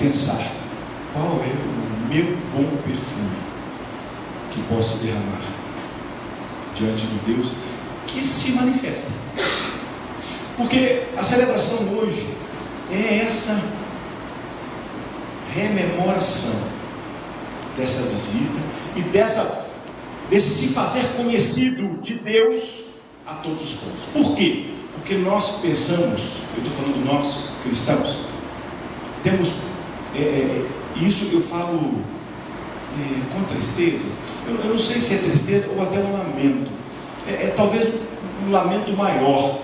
pensar: qual é o meu bom perfume que posso derramar diante do Deus que se manifesta? Porque a celebração hoje é essa rememoração dessa visita e desse se fazer conhecido de Deus a todos os povos. Por quê? Porque nós pensamos, eu estou falando nós, cristãos, temos, isso eu falo com tristeza, eu não sei se é tristeza ou até um lamento, talvez um lamento maior,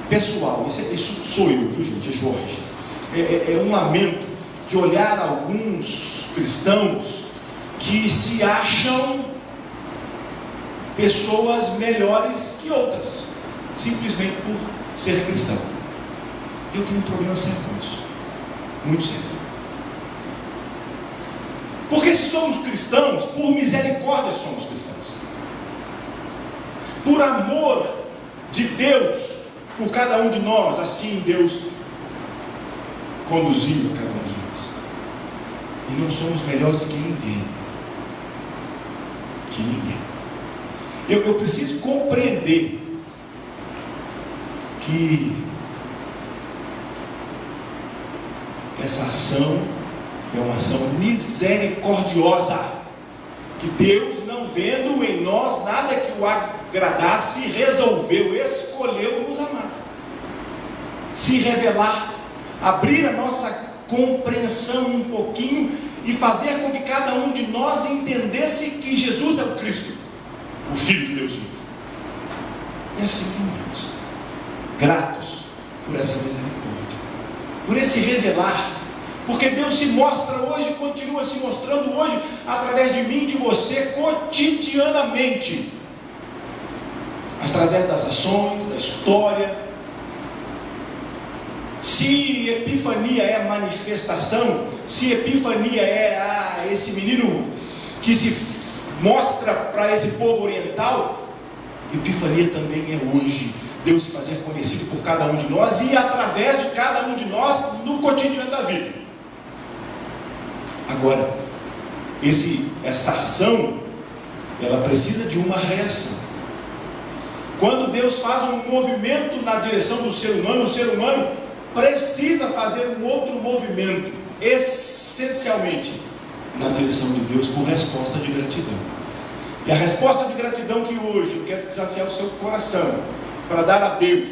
pessoal, isso sou eu, viu gente, é Jorge, é um lamento de olhar alguns cristãos que se acham pessoas melhores que outras, simplesmente por ser cristão. Eu tenho um problema sério com isso, muito sério. Porque se somos cristãos, por misericórdia somos cristãos, por amor de Deus por cada um de nós, assim Deus conduziu a cada um de nós. E não somos melhores que ninguém. Que ninguém. Eu preciso compreender que essa ação é uma ação misericordiosa, que Deus, não vendo em nós nada que o agradasse, resolveu, escolheu nos amar, se revelar, abrir a nossa compreensão um pouquinho e fazer com que cada um de nós entendesse que Jesus é o Cristo, o Filho de Deus vivo. E assim caminhamos, gratos por essa misericórdia, por esse revelar, porque Deus se mostra hoje, continua se mostrando hoje, através de mim e de você, cotidianamente, através das ações, da história. Se Epifania é a manifestação, se Epifania é esse menino que se mostra para esse povo oriental, Epifania também é hoje Deus se fazer conhecido por cada um de nós e através de cada um de nós no cotidiano da vida. Agora, essa ação, ela precisa de uma reação. Quando Deus faz um movimento na direção do ser humano, o ser humano precisa fazer um outro movimento, essencialmente na direção de Deus, com resposta de gratidão. E a resposta de gratidão que hoje eu quero desafiar o seu coração para dar a Deus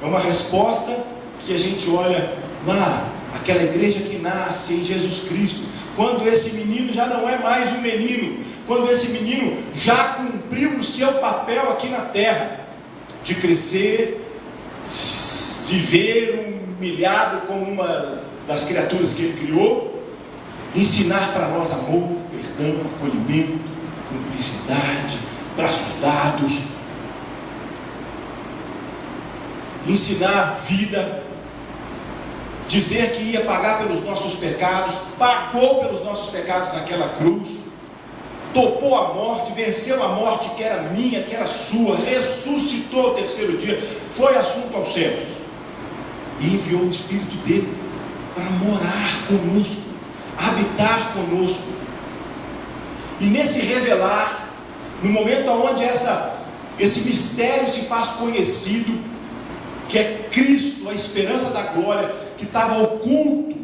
é uma resposta que a gente olha lá, aquela igreja que nasce em Jesus Cristo, quando esse menino já não é mais um menino, quando esse menino já cumpriu o seu papel aqui na terra, de crescer, de ver humilhado como uma das criaturas que ele criou, ensinar para nós amor, perdão, acolhimento, cumplicidade, braços dados, ensinar vida, dizer que ia pagar pelos nossos pecados, pagou pelos nossos pecados naquela cruz, topou a morte, venceu a morte que era minha, que era sua, ressuscitou ao terceiro dia, foi assunto aos céus e enviou o Espírito dele para morar conosco, habitar conosco. E nesse revelar, no momento onde esse mistério se faz conhecido, que é Cristo, a esperança da glória, que estava oculto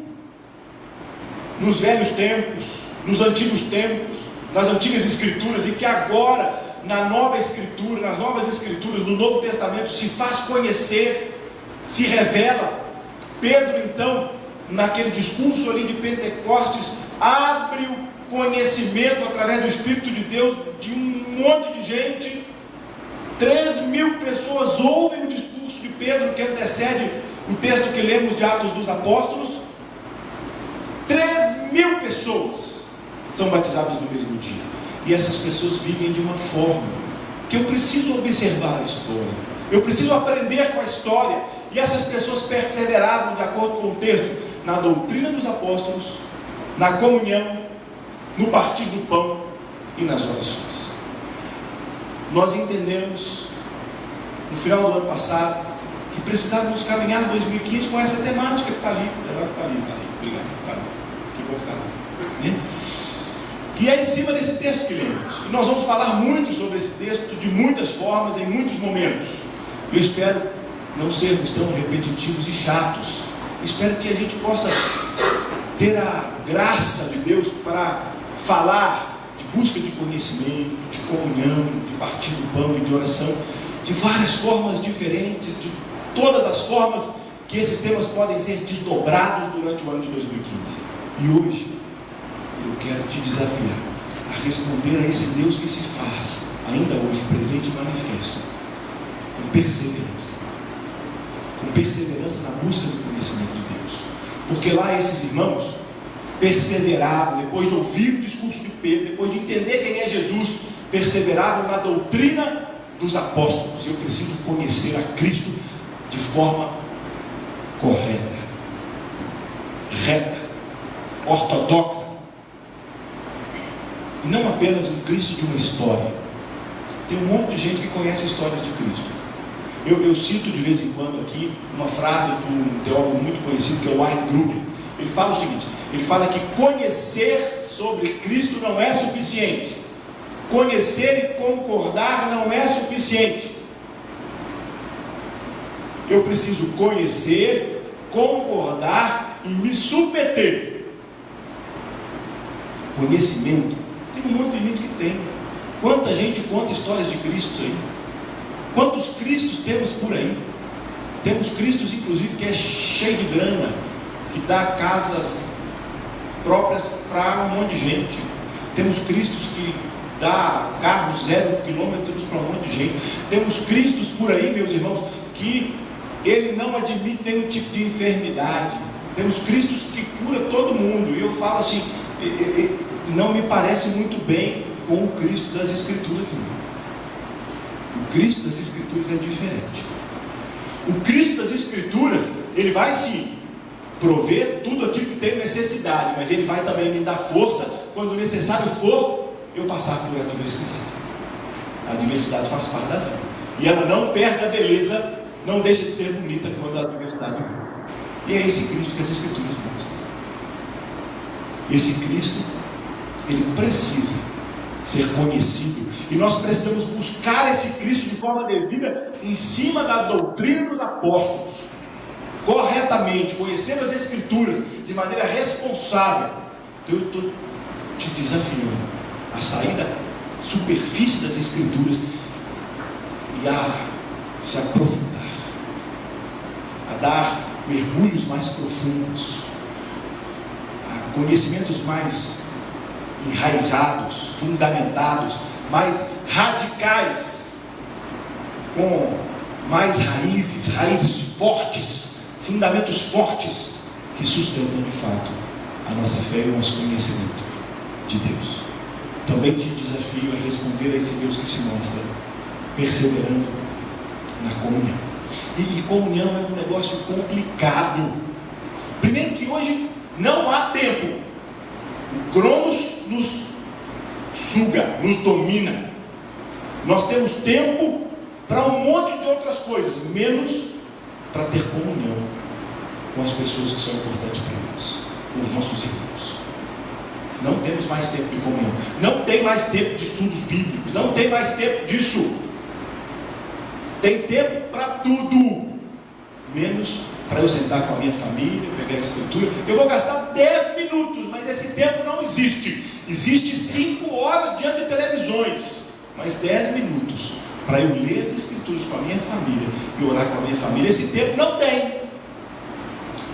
nos velhos tempos, nos antigos tempos, nas antigas escrituras, e que agora, na nova escritura, nas novas escrituras do Novo Testamento, se faz conhecer, se revela. Pedro, então, naquele discurso ali de Pentecostes, abre o conhecimento através do Espírito de Deus de um monte de gente. 3.000 pessoas ouvem o discurso de Pedro, que antecede o texto que lemos de Atos dos Apóstolos. 3.000 pessoas são batizadas no mesmo dia, e essas pessoas vivem de uma forma que eu preciso observar a história, eu preciso aprender com a história. E essas pessoas perseveravam, de acordo com o texto, na doutrina dos apóstolos, na comunhão, no partir do pão e nas orações. Nós entendemos, no final do ano passado, que precisávamos caminhar 2015 com essa temática que está ali. Obrigado. Que bom que está ali. Né? Que é em cima desse texto que lemos. E nós vamos falar muito sobre esse texto de muitas formas, em muitos momentos. Eu espero não sermos tão repetitivos e chatos. Eu espero que a gente possa ter a graça de Deus para falar de busca de conhecimento, de comunhão, de partir do pão e de oração, de várias formas diferentes, de todas as formas que esses temas podem ser desdobrados durante o ano de 2015. E hoje, eu quero te desafiar a responder a esse Deus que se faz, ainda hoje, presente e manifesto, com perseverança. Com perseverança na busca do conhecimento de Deus. Porque lá esses irmãos perseveravam, depois de ouvir o discurso de Pedro, depois de entender quem é Jesus, perseveravam na doutrina dos apóstolos. Eu preciso conhecer a Cristo de forma correta, reta, ortodoxa, e não apenas um Cristo de uma história. Tem um monte de gente que conhece histórias de Cristo. Eu cito de vez em quando aqui uma frase de um teólogo muito conhecido, que é o Wayne Grudem. Ele fala o seguinte: ele fala que conhecer sobre Cristo não é suficiente, conhecer e concordar não é suficiente. Eu preciso conhecer, concordar e me submeter. Conhecimento, tem um monte de gente que tem. Quanta gente conta histórias de Cristo aí? Quantos Cristos temos por aí? Temos Cristos, inclusive, que é cheio de grana, que dá casas próprias para um monte de gente. Temos Cristos que dá carros 0 quilômetros para um monte de gente. Temos Cristos por aí, meus irmãos, que ele não admite nenhum tipo de enfermidade. Temos Cristos que cura todo mundo. E eu falo assim, não me parece muito bem com o Cristo das Escrituras, não. O Cristo das Escrituras é diferente. O Cristo das Escrituras, ele vai sim prover tudo aquilo que tem necessidade, mas ele vai também me dar força quando necessário for eu passar por adversidade. A adversidade faz parte da vida, e ela não perde a beleza, não deixa de ser bonita quando a adversidade vem. E é esse Cristo que as Escrituras mostram. Esse Cristo, ele precisa ser conhecido, e nós precisamos buscar esse Cristo de forma devida em cima da doutrina dos apóstolos, corretamente, conhecendo as Escrituras de maneira responsável. Então eu estou te desafiando a sair da superfície das Escrituras e a se aprofundar, a dar mergulhos mais profundos, a conhecimentos mais enraizados, fundamentados, mais radicais, com mais raízes fortes, fundamentos fortes, que sustentam de fato a nossa fé e o nosso conhecimento de Deus. Também te desafio a responder a esse Deus que se mostra perseverando na comunhão. E comunhão é um negócio complicado. Primeiro que hoje não há tempo. O Cronos nos suga, nos domina. Nós temos tempo para um monte de outras coisas, menos para ter comunhão com as pessoas que são importantes para nós, com os nossos irmãos. Não temos mais tempo de comunhão, não tem mais tempo de estudos bíblicos, não tem mais tempo disso. Tem tempo para tudo, menos para eu sentar com a minha família, pegar a escritura. Eu vou gastar 10 minutos, mas esse tempo não existe. Existe 5 horas diante de televisões, mas 10 minutos para eu ler as escrituras com a minha família e orar com a minha família, esse tempo não tem.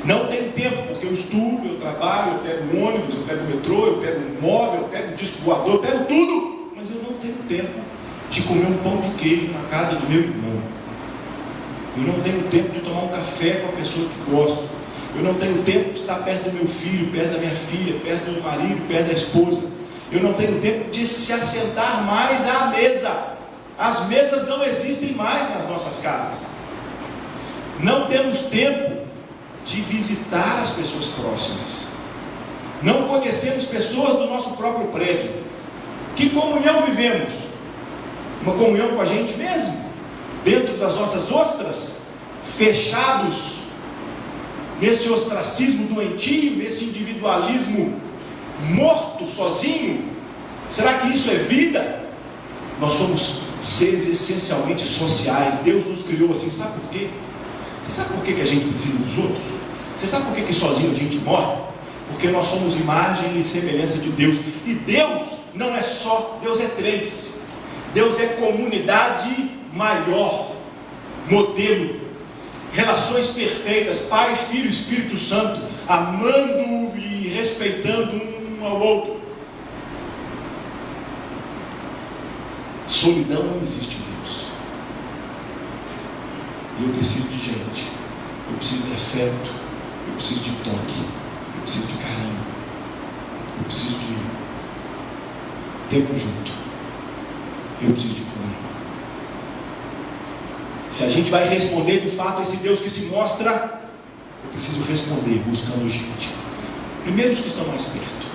Não tem tempo, porque eu estudo, eu trabalho, eu pego um ônibus, eu pego o metrô, eu pego um móvel, eu pego um disco voador, eu pego tudo, mas eu não tenho tempo de comer um pão de queijo na casa do meu irmão. Eu não tenho tempo de tomar um café com a pessoa que gosto. Eu não tenho tempo de estar perto do meu filho, perto da minha filha, perto do marido, perto da esposa. Eu não tenho tempo de se assentar mais à mesa. As mesas não existem mais nas nossas casas. Não temos tempo de visitar as pessoas próximas. Não conhecemos pessoas do nosso próprio prédio. Que comunhão vivemos? Uma comunhão com a gente mesmo? Dentro das nossas ostras? fechados nesse ostracismo doentio, nesse individualismo morto, sozinho? Será que isso é vida? Nós somos seres essencialmente sociais. Deus nos criou assim, sabe por quê? Você sabe por que a gente precisa dos outros? Você sabe por que sozinho a gente morre? Porque nós somos imagem e semelhança de Deus. E Deus não é só, Deus é três. Deus é comunidade maior, modelo, relações perfeitas, Pai, Filho e Espírito Santo, amando e respeitando um ao outro. Solidão não existe em Deus. Eu preciso de gente, eu preciso de afeto, eu preciso de toque, eu preciso de carinho, eu preciso de tempo junto, eu preciso de comunhão. Se a gente vai responder de fato a esse Deus que se mostra, eu preciso responder buscando gente. Primeiro os que estão mais perto,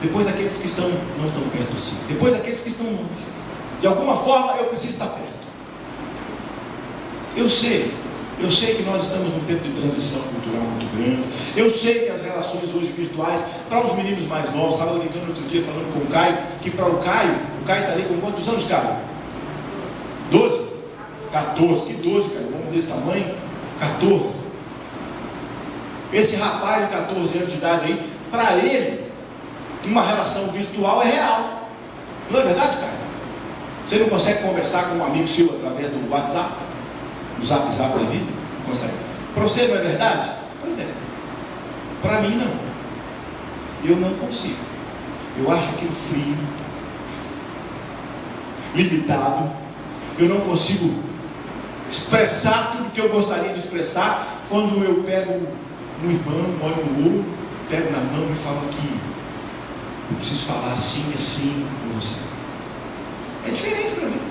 depois aqueles que estão não tão perto assim, depois aqueles que estão longe. De alguma forma eu preciso estar perto. Eu sei que nós estamos num tempo de transição cultural muito grande. Eu sei que as relações hoje virtuais, para os meninos mais novos, estava brincando outro dia falando com o Caio, que para o Caio está ali com quantos anos, Caio? 12? 14, que 12, cara, vamos desse tamanho? 14. Esse rapaz de 14 anos de idade aí, para ele, uma relação virtual é real. Não é verdade, cara? Você não consegue conversar com um amigo seu através do WhatsApp? Do Zap da vida? Não consegue. Para você não é verdade? Pois é. Para mim não. Eu não consigo. Eu acho aquilo frio, limitado. Eu não consigo expressar tudo que eu gostaria de expressar quando eu pego um irmão, olho no olho, pego na mão e falo que eu preciso falar assim, assim com você. É diferente para mim.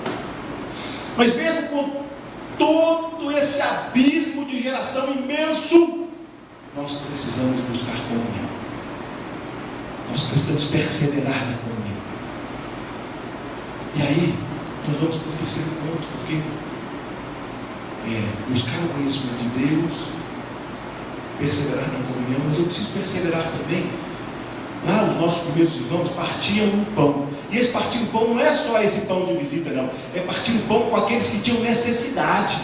Mas mesmo com todo esse abismo de geração imenso, nós precisamos buscar comunhão. Nós precisamos perseverar na comunhão. E aí, nós vamos para o terceiro ponto, porque buscar o conhecimento de Deus, perseverar na comunhão, mas eu preciso perseverar também. Lá os nossos primeiros irmãos partiam um pão. E esse partir o pão não é só esse pão de visita, não. É partir o pão com aqueles que tinham necessidade.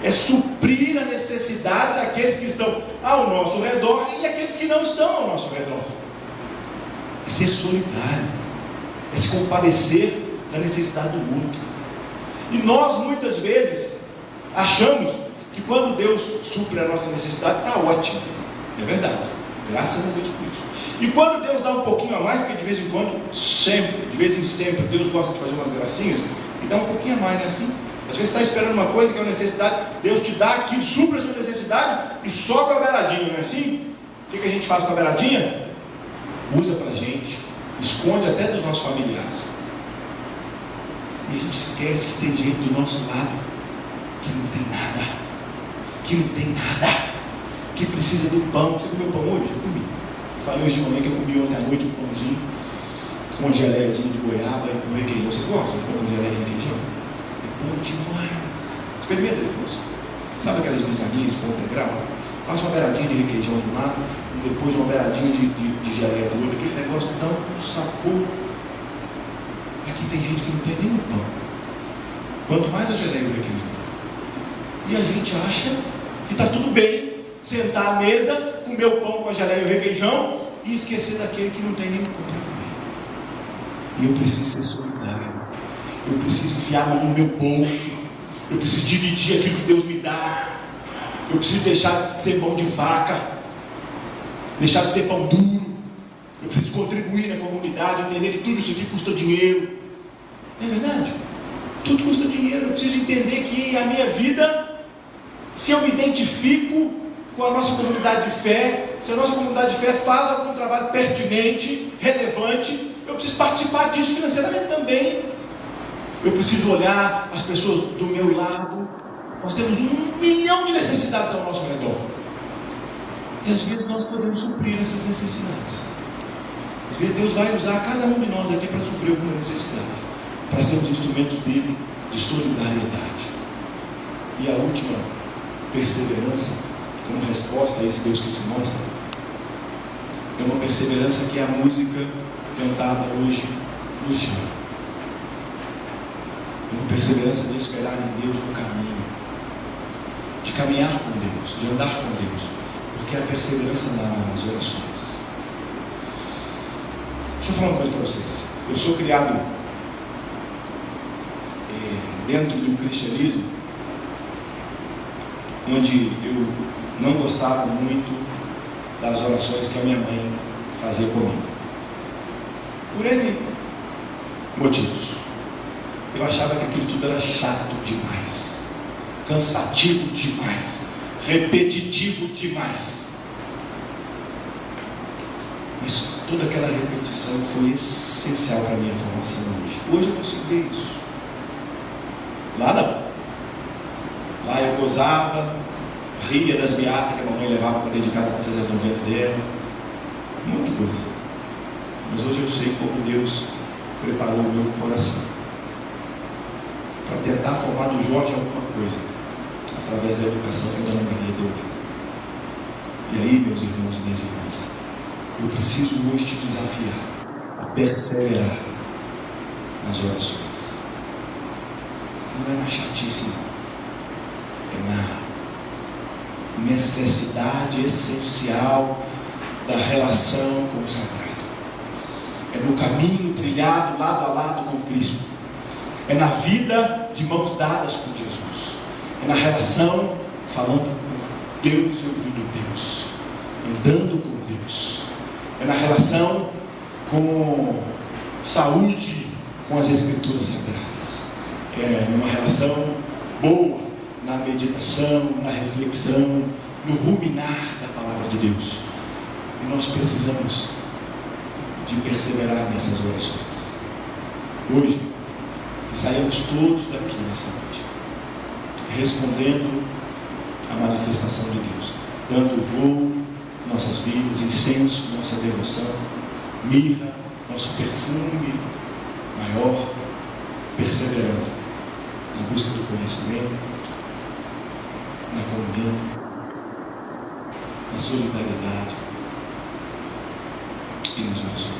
É suprir a necessidade daqueles que estão ao nosso redor e aqueles que não estão ao nosso redor. É ser solidário. É se compadecer da necessidade do outro. E nós muitas vezes achamos que quando Deus supre a nossa necessidade, está ótimo. É verdade. Graças a Deus por isso. E quando Deus dá um pouquinho a mais, porque de vez em quando, de vez em sempre, Deus gosta de fazer umas gracinhas, e dá um pouquinho a mais, não é assim? Às vezes você está esperando uma coisa que é uma necessidade, Deus te dá aquilo, supra a sua necessidade e sobra a beiradinha, não é assim? O que a gente faz com a beiradinha? Usa para a gente, esconde até dos nossos familiares. E a gente esquece que tem gente do nosso lado que não tem nada, que precisa do pão. Você comeu pão hoje? Eu comi. Falei hoje de manhã que eu comi ontem à noite um pãozinho com uma geleiazinha de goiaba e com requeijão. Você gosta de pão com geleia e requeijão? É bom demais. Experimenta depois. Sabe aquelas bisnaguinhas de pão integral? Passa uma beiradinha de requeijão do lado e depois uma beiradinha de geleia do outro. Aquele negócio dá um sabor. Aqui tem gente que não tem nem o pão. Quanto mais a geleia e o requeijão. E a gente acha que está tudo bem sentar à mesa, comer o pão com a geleia e o requeijão e esquecer daquele que não tem nem o pão para comer. E eu preciso ser solidário. Eu preciso enfiar a mão no meu bolso. Eu preciso dividir aquilo que Deus me dá. Eu preciso deixar de ser mão de vaca, deixar de ser pão duro. Eu preciso contribuir na comunidade, entender que tudo isso aqui custa dinheiro. Não é verdade? Tudo custa dinheiro. Eu preciso entender que a minha vida, se eu me identifico com a nossa comunidade de fé, se a nossa comunidade de fé faz algum trabalho pertinente, relevante, eu preciso participar disso financeiramente também. Eu preciso olhar as pessoas do meu lado. Nós temos 1 milhão de necessidades ao nosso redor. E às vezes nós podemos suprir essas necessidades. Às vezes Deus vai usar cada um de nós aqui para suprir alguma necessidade, para sermos instrumentos dele de solidariedade. E a última perseverança, como resposta a esse Deus que se mostra, é uma perseverança que é a música cantada hoje no chão. É uma perseverança de esperar em Deus no caminho, de caminhar com Deus, de andar com Deus, porque é a perseverança nas orações. Deixa eu falar uma coisa para vocês. Eu sou criado dentro de um cristianismo onde eu não gostava muito das orações que a minha mãe fazia comigo, por N motivos. Eu achava que aquilo tudo era chato demais, cansativo demais, repetitivo demais. Mas toda aquela repetição foi essencial para a minha formação hoje. Hoje eu consigo ver isso. Lá não. Lá eu gozava, ria das beatas que a mamãe levava para dedicar para fazer a novena dela, um monte de coisa. Mas hoje eu sei como Deus preparou o meu coração para tentar formar no Jorge alguma coisa, através da educação que a Dona Maria deu. E aí, meus irmãos e minhas irmãs, eu preciso hoje te desafiar a perseverar nas orações. Não é na chatice, não. É na necessidade essencial da relação com o sagrado. É no caminho trilhado lado a lado com Cristo. É na vida de mãos dadas com Jesus. É na relação falando com Deus e ouvindo Deus. Andando com Deus. É na relação com saúde com as Escrituras Sagradas. É numa relação boa, na meditação, na reflexão, no ruminar da palavra de Deus. E nós precisamos de perseverar nessas orações. Hoje, que saímos todos daqui nessa noite, respondendo à manifestação de Deus, dando louvor nossas vidas, incenso, nossa devoção, mirra, nosso perfume maior, perseverando na busca do conhecimento, na comunhão, na solidariedade e nas orações.